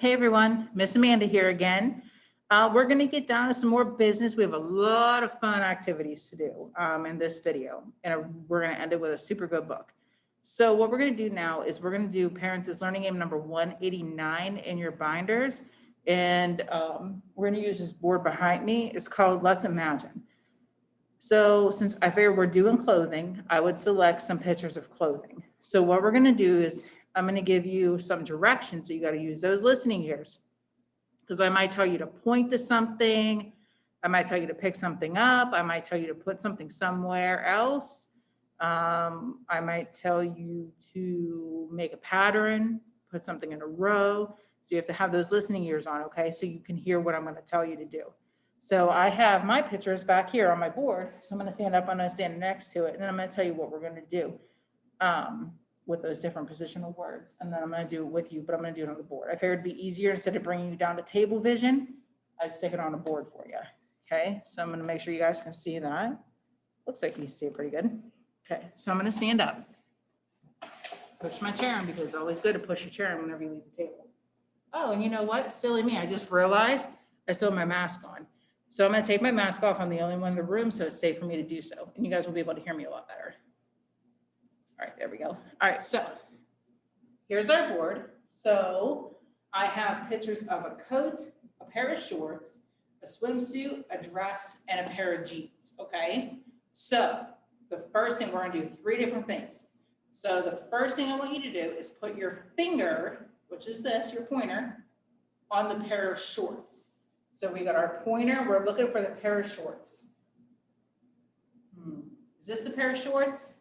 Hey everyone, Miss Amanda here again. We're going to get down to some more business. We have a lot of fun activities to do in this video, and we're going to end it with a super good book. So what we're going to do now is we're going to do Parents is Learning Game number 189 in your binders, and we're going to use this board behind me. It's called Let's Imagine. So since I figured we're doing clothing, I would select some pictures of clothing. So what we're going to do is I'm going to give you some directions. So you got to use those listening ears, because I might tell you to point to something. I might tell you to pick something up. I might tell you to put something somewhere else. I might tell you to make a pattern, put something in a row. So you have to have those listening ears on, okay? So you can hear what I'm going to tell you to do. So I have my pictures back here on my board. So I'm going to stand up, I'm going to stand next to it, and then I'm going to tell you what we're going to do with those different positional words. And then I'm going to do it with you, but I'm going to do it on the board. I figured it'd be easier instead of bringing you down to table vision. I stick it on a board for you. Okay, so I'm going to make sure you guys can see that. Looks like you can see it pretty good. Okay, so I'm going to stand up. Push my chair in, because it's always good to push your chair in whenever you leave the table. Oh, and you know what? Silly me. I just realized I still have my mask on. So I'm going to take my mask off. I'm the only one in the room, so it's safe for me to do so. And you guys will be able to hear me a lot better. All right, there we go. All right, so here's our board. So I have pictures of a coat, a pair of shorts, a swimsuit, a dress, and a pair of jeans, okay? So the first thing, we're gonna do 3 different things. So the first thing I want you to do is put your finger, which is this, your pointer, on the pair of shorts. So we got our pointer, we're looking for the pair of shorts. Is this the pair of shorts?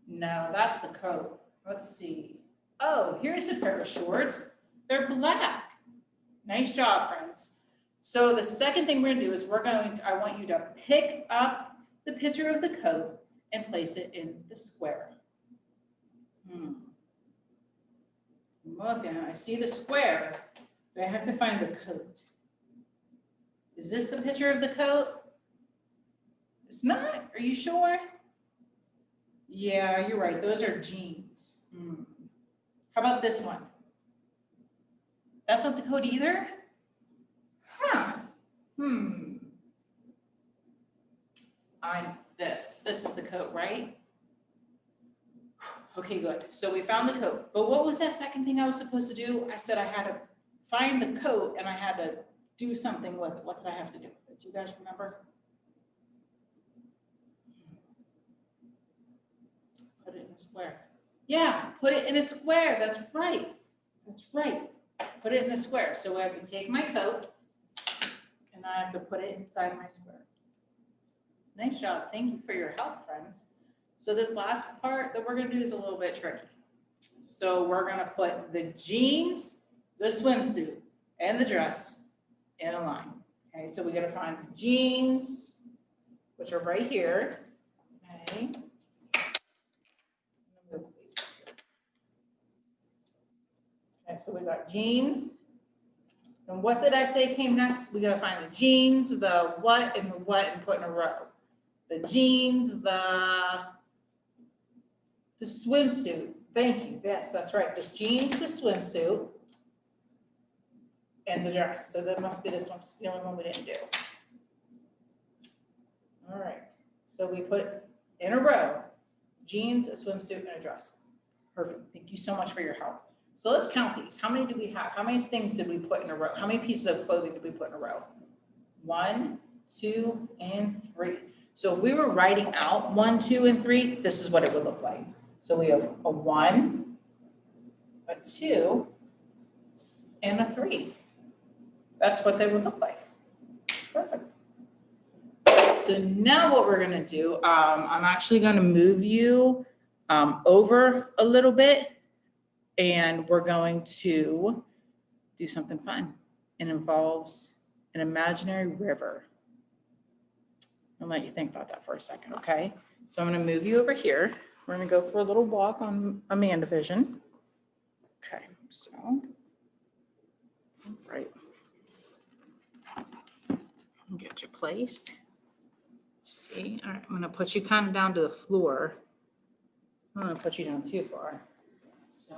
No, that's the coat. Let's see. Oh, here's a pair of shorts. They're black. Nice job, friends. So the second thing we're gonna do is I want you to pick up the picture of the coat and place it in the square. Looking, I see the square, but I have to find the coat. Is this the picture of the coat? It's not? Are you sure? Yeah, you're right. Those are jeans. How about this one? That's not the coat either? Huh. This is the coat, right? Okay, good. So we found the coat. But what was that second thing I was supposed to do? I said I had to find the coat and I had to do something with it. What did I have to do? Do you guys remember? Put it in a square. Yeah, put it in a square. That's right. That's right. Put it in the square. So I have to take my coat and I have to put it inside my square. Nice job. Thank you for your help, friends. So this last part that we're going to do is a little bit tricky. So we're going to put the jeans, the swimsuit, and the dress in a line. Okay, so we got to find the jeans, which are right here. Okay. Okay, so we got jeans. And what did I say came next? We got to find the jeans, the what, and the what, and put in a row. The jeans, the swimsuit. Thank you. Yes, that's right. This jeans, the swimsuit, and the dress. So that must be this one. It's the only one we didn't do. All right. So we put in a row, jeans, a swimsuit, and a dress. Perfect. Thank you so much for your help. So let's count these. How many do we have? How many things did we put in a row? How many pieces of clothing did we put in a row? 1, 2, and 3. So if we were writing out 1, 2, and 3, this is what it would look like. So we have a 1, a 2, and a 3. That's what they would look like. Perfect. So now what we're gonna do, I'm actually gonna move you over a little bit, and we're going to do something fun. It involves an imaginary river. I'll let you think about that for a second, okay? So I'm gonna move you over here. We're gonna go for a little walk on Amanda Vision. Okay, so, right. Get you placed. See, all right, I'm gonna put you kind of down to the floor. I'm gonna put you down too far. So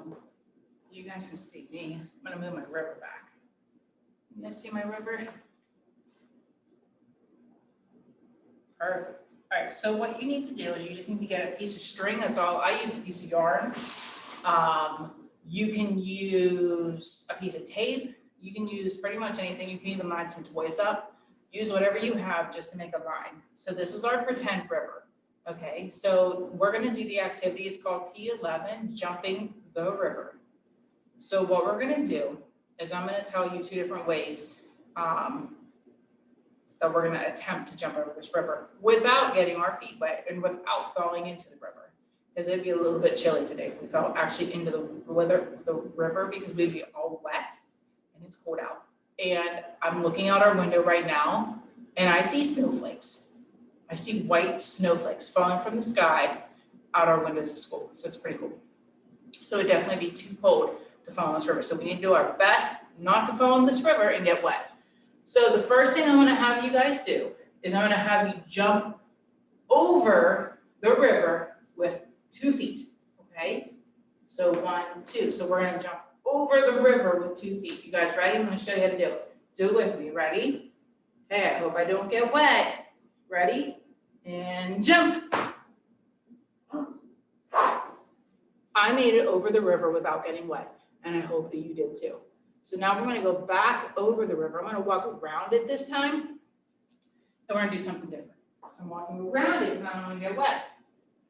you guys can see me. I'm gonna move my river back. You guys see my river? Perfect. All right, so what you need to do is you just need to get a piece of string. That's all. I use a piece of yarn. You can use a piece of tape. You can use pretty much anything. You can even line some toys up. Use whatever you have just to make a line. So this is our pretend river. Okay, so we're gonna do the activity. It's called P11, jumping the river. So what we're gonna do is I'm gonna tell you 2 different ways that we're gonna attempt to jump over this river without getting our feet wet and without falling into the river. Because it'd be a little bit chilly today if we fell actually into the river because we'd be all wet and it's cold out. And I'm looking out our window right now and I see snowflakes. I see white snowflakes falling from the sky out our windows of school. So it's pretty cool. So it'd definitely be too cold to fall in this river. So we need to do our best not to fall in this river and get wet. So the first thing I'm gonna have you guys do is I'm gonna have you jump over the river with 2 feet, okay? So 1, 2. So we're gonna jump over the river with 2 feet. You guys ready? I'm gonna show you how to do it. Do it with me, ready? Okay, I hope I don't get wet. Ready? And jump. I made it over the river without getting wet, and I hope that you did too. So now we're gonna go back over the river. I'm gonna walk around it this time, and we're gonna do something different. So I'm walking around it because I don't wanna get wet.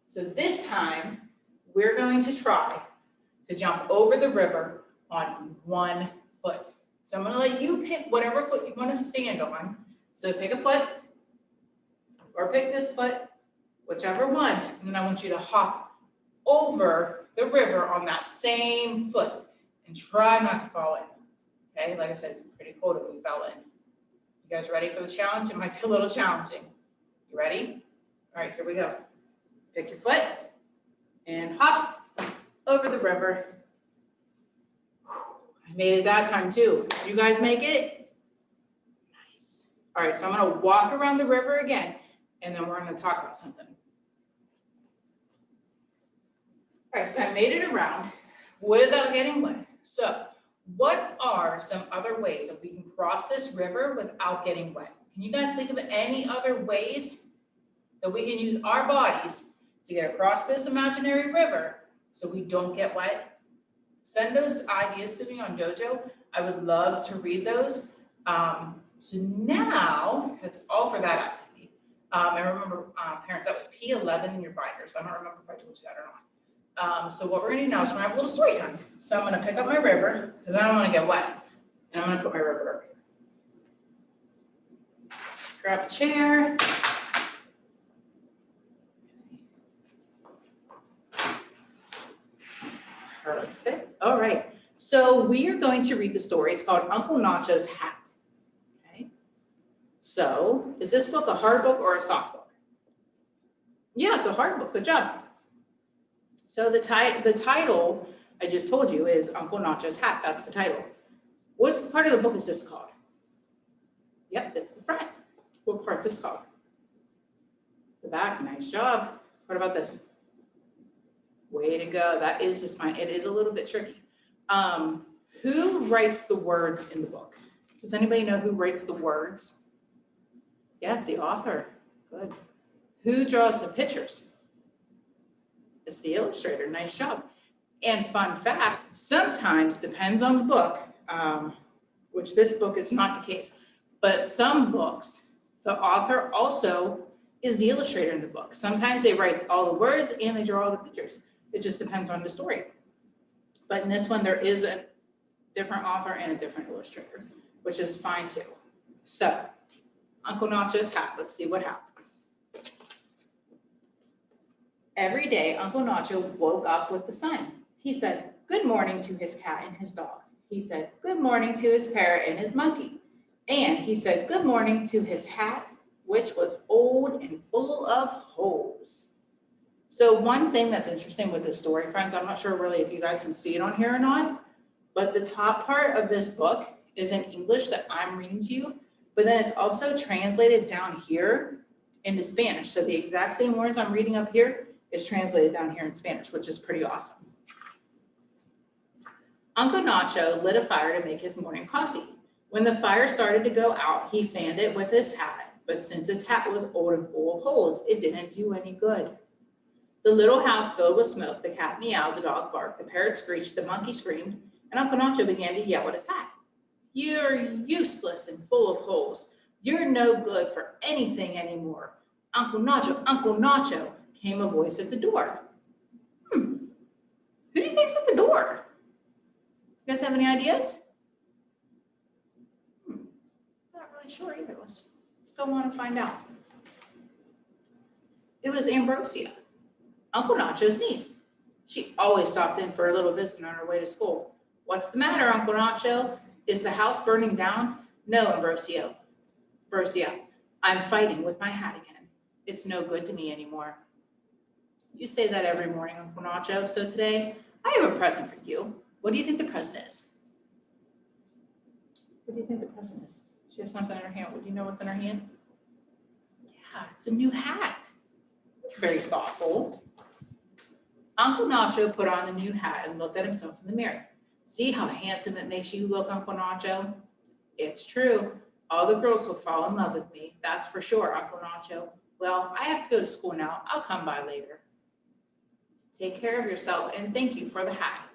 So this time, we're going to try to jump over the river on 1 foot. So I'm gonna let you pick whatever foot you wanna stand on. So pick a foot, or pick this foot, whichever one, and then I want you to hop over the river on that same foot and try not to fall in. Okay, like I said, it's pretty cold if we fell in. You guys ready for the challenge? It might be a little challenging. You ready? All right, here we go. Pick your foot and hop over the river. I made it that time too. Did you guys make it? Nice. All right, so I'm gonna walk around the river again, and then we're gonna talk about something. All right, so I made it around without getting wet. So what are some other ways that we can cross this river without getting wet? Can you guys think of any other ways that we can use our bodies to get across this imaginary river so we don't get wet? Send those ideas to me on Dojo. I would love to read those. So now that's all for that activity. I remember, parents, that was P11 in your binders. I don't remember if I told you that or not. So what we're gonna do now is we're gonna have a little story time. So I'm gonna pick up my river because I don't wanna get wet. And I'm gonna put my river over here. Grab a chair. Perfect. All right. So we are going to read the story. It's called Uncle Nacho's Hat. Okay. So is this book a hard book or a soft book? Yeah, it's a hard book. Good job. So the title I just told you is Uncle Nacho's Hat. That's the title. What's part of the book is this called? Yep, it's the front. What part's this called? The back. Nice job. What about this? Way to go. That is just mine. It is a little bit tricky. Who writes the words in the book? Does anybody know who writes the words? Yes, the author. Good. Who draws the pictures? It's the illustrator. Nice job. And fun fact, sometimes, depends on the book, which this book is not the case, but some books, the author also is the illustrator in the book. Sometimes they write all the words and they draw all the pictures. It just depends on the story. But in this one, there is a different author and a different illustrator, which is fine too. So, Uncle Nacho's Hat, let's see what happens. Every day, Uncle Nacho woke up with the sun. He said, good morning to his cat and his dog. He said, good morning to his parrot and his monkey. And he said, good morning to his hat, which was old and full of holes. So one thing that's interesting with this story, friends, I'm not sure really if you guys can see it on here or not, but the top part of this book is in English that I'm reading to you, but then it's also translated down here into Spanish. So the exact same words I'm reading up here is translated down here in Spanish, which is pretty awesome. Uncle Nacho lit a fire to make his morning coffee. When the fire started to go out, he fanned it with his hat, but since his hat was old and full of holes, it didn't do any good. The little house filled with smoke, the cat meowed, the dog barked, the parrot screeched, the monkey screamed, and Uncle Nacho began to yell at his hat. You're useless and full of holes. You're no good for anything anymore. Uncle Nacho, came a voice at the door. Who do you think's at the door? You guys have any ideas? Not really sure either. Let's go on and find out. It was Ambrosia, Uncle Nacho's niece. She always stopped in for a little visit on her way to school. What's the matter, Uncle Nacho? Is the house burning down? No, Ambrosia, I'm fighting with my hat again. It's no good to me anymore. You say that every morning, Uncle Nacho. So today, I have a present for you. What do you think the present is? What do you think the present is? She has something in her hand. Do you know what's in her hand? Yeah, it's a new hat. It's very thoughtful. Uncle Nacho put on the new hat and looked at himself in the mirror. See how handsome it makes you look, Uncle Nacho? It's true. All the girls will fall in love with me. That's for sure, Uncle Nacho. Well, I have to go to school now. I'll come by later. Take care of yourself and thank you for the hat.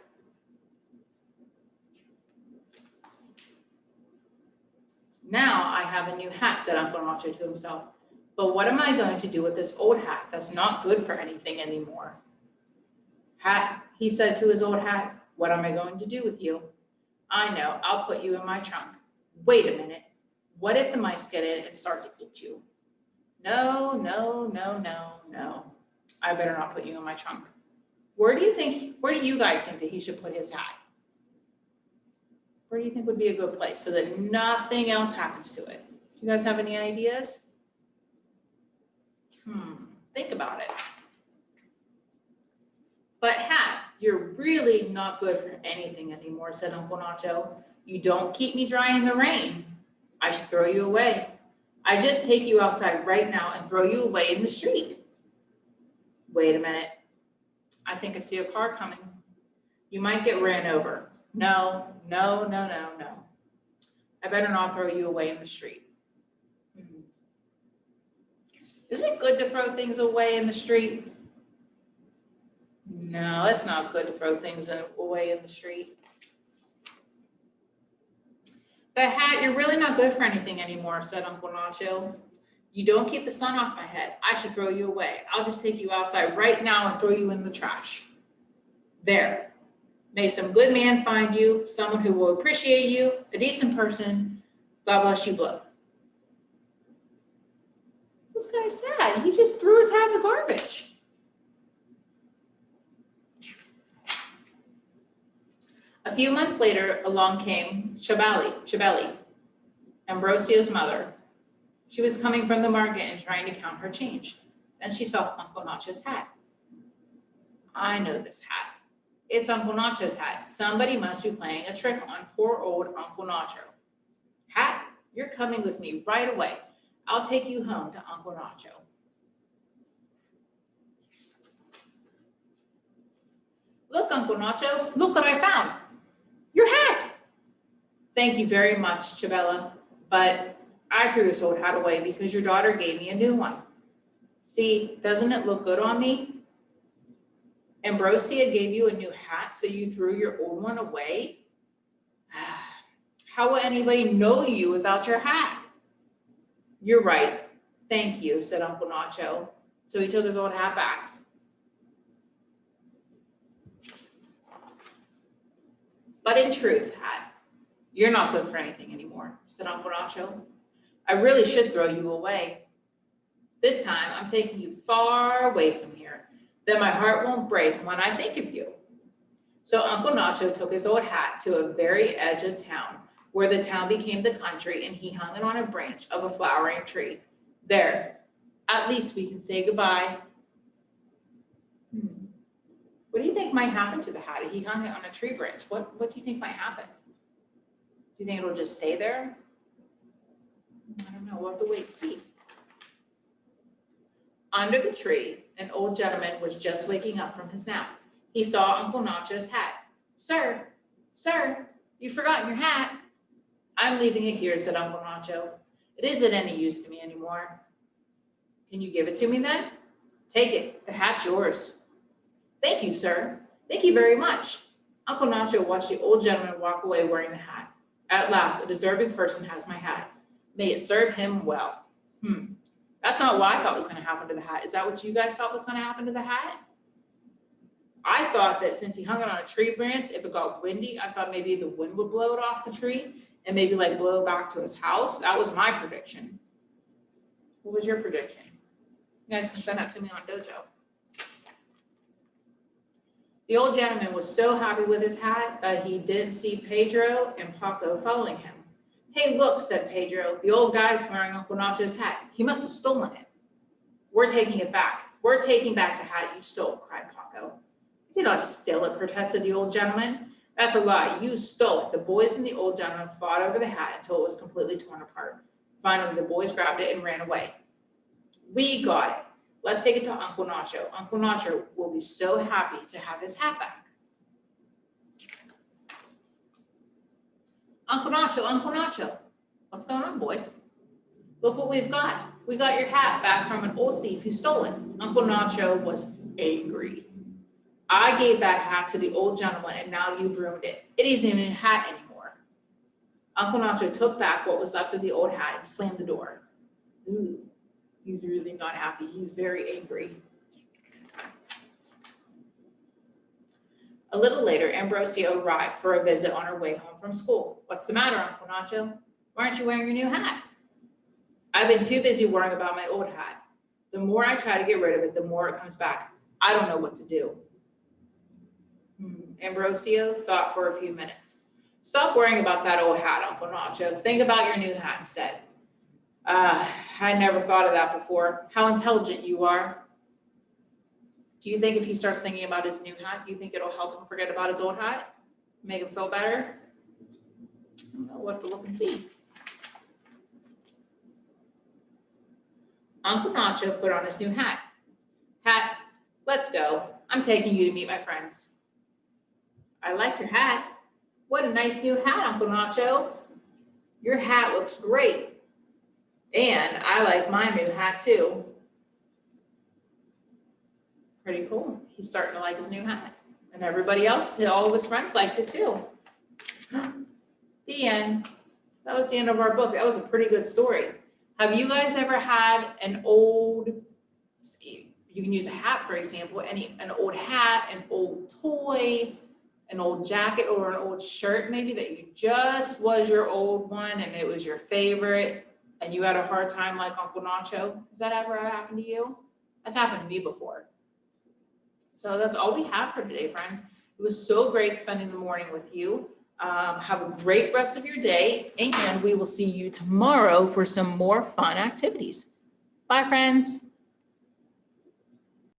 Now I have a new hat, said Uncle Nacho to himself. But what am I going to do with this old hat that's not good for anything anymore? Hat, he said to his old hat, what am I going to do with you? I know, I'll put you in my trunk. Wait a minute. What if the mice get in and start to eat you? No. I better not put you in my trunk. Where do you guys think that he should put his hat? Where do you think would be a good place so that nothing else happens to it? Do you guys have any ideas? Think about it. But hat, you're really not good for anything anymore, said Uncle Nacho. You don't keep me dry in the rain. I should throw you away. I just take you outside right now and throw you away in the street. Wait a minute. I think I see a car coming. You might get ran over. No. I better not throw you away in the street. Is it good to throw things away in the street? No, it's not good to throw things away in the street. But hat, you're really not good for anything anymore, said Uncle Nacho. You don't keep the sun off my head. I should throw you away. I'll just take you outside right now and throw you in the trash. There. May some good man find you, someone who will appreciate you, a decent person. God bless you both. This guy's sad. He just threw his hat in the garbage. A few months later, along came Chabeli, Ambrosia's mother. She was coming from the market and trying to count her change. Then she saw Uncle Nacho's hat. I know this hat. It's Uncle Nacho's hat. Somebody must be playing a trick on poor old Uncle Nacho. Hat, you're coming with me right away. I'll take you home to Uncle Nacho. Look, Uncle Nacho, look what I found. Your hat. Thank you very much, Chabela, but I threw this old hat away because your daughter gave me a new one. See, doesn't it look good on me? Ambrosia gave you a new hat, so you threw your old one away? How will anybody know you without your hat? You're right. Thank you, said Uncle Nacho. So he took his old hat back. But in truth, hat, you're not good for anything anymore, said Uncle Nacho. I really should throw you away. This time, I'm taking you far away from here. Then my heart won't break when I think of you. So Uncle Nacho took his old hat to a very edge of town, where the town became the country, and he hung it on a branch of a flowering tree. There, at least we can say goodbye. What do you think might happen to the hat? He hung it on a tree branch. What do you think might happen? Do you think it'll just stay there? I don't know. We'll have to wait and see. Under the tree, an old gentleman was just waking up from his nap. He saw Uncle Nacho's hat. Sir, Sir, you've forgotten your hat. I'm leaving it here, said Uncle Nacho. It isn't any use to me anymore. Can you give it to me then? Take it. The hat's yours. Thank you, sir. Thank you very much. Uncle Nacho watched the old gentleman walk away wearing the hat. At last, a deserving person has my hat. May it serve him well. That's not what I thought was going to happen to the hat. Is that what you guys thought was going to happen to the hat? I thought that since he hung it on a tree branch, if it got windy, I thought maybe the wind would blow it off the tree and maybe like blow it back to his house. That was my prediction. What was your prediction? You guys can send that to me on Dojo. The old gentleman was so happy with his hat that he didn't see Pedro and Paco following him. Hey, look, said Pedro, the old guy's wearing Uncle Nacho's hat. He must have stolen it. We're taking it back. We're taking back the hat you stole, cried Paco. I did not steal it, protested the old gentleman. That's a lie. You stole it. The boys and the old gentleman fought over the hat until it was completely torn apart. Finally, the boys grabbed it and ran away. We got it. Let's take it to Uncle Nacho. Uncle Nacho will be so happy to have his hat back. Uncle Nacho, what's going on, boys? Look what we've got. We got your hat back from an old thief who stole it. Uncle Nacho was angry. I gave that hat to the old gentleman and now you've ruined it. It isn't even a hat anymore. Uncle Nacho took back what was left of the old hat and slammed the door. Ooh, he's really not happy. He's very angry. A little later, Ambrosio arrived for a visit on her way home from school. What's the matter, Uncle Nacho? Why aren't you wearing your new hat? I've been too busy worrying about my old hat. The more I try to get rid of it, the more it comes back. I don't know what to do. Ambrosio thought for a few minutes. Stop worrying about that old hat, Uncle Nacho. Think about your new hat instead. I never thought of that before. How intelligent you are. Do you think if he starts thinking about his new hat, do you think it'll help him forget about his old hat? Make him feel better? I don't know, we'll have to look and see. Uncle Nacho put on his new hat. Hat, let's go. I'm taking you to meet my friends. I like your hat. What a nice new hat, Uncle Nacho. Your hat looks great. And I like my new hat too. Pretty cool. He's starting to like his new hat. And everybody else, all of his friends liked it too. The end. That was the end of our book. That was a pretty good story. Have you guys ever had an old, you can use a hat for example, an old hat, an old toy, an old jacket, or an old shirt maybe that you just was your old one and it was your favorite and you had a hard time like Uncle Nacho? Has that ever happened to you? That's happened to me before. So that's all we have for today, friends. It was so great spending the morning with you. Have a great rest of your day, and we will see you tomorrow for some more fun activities. Bye, friends.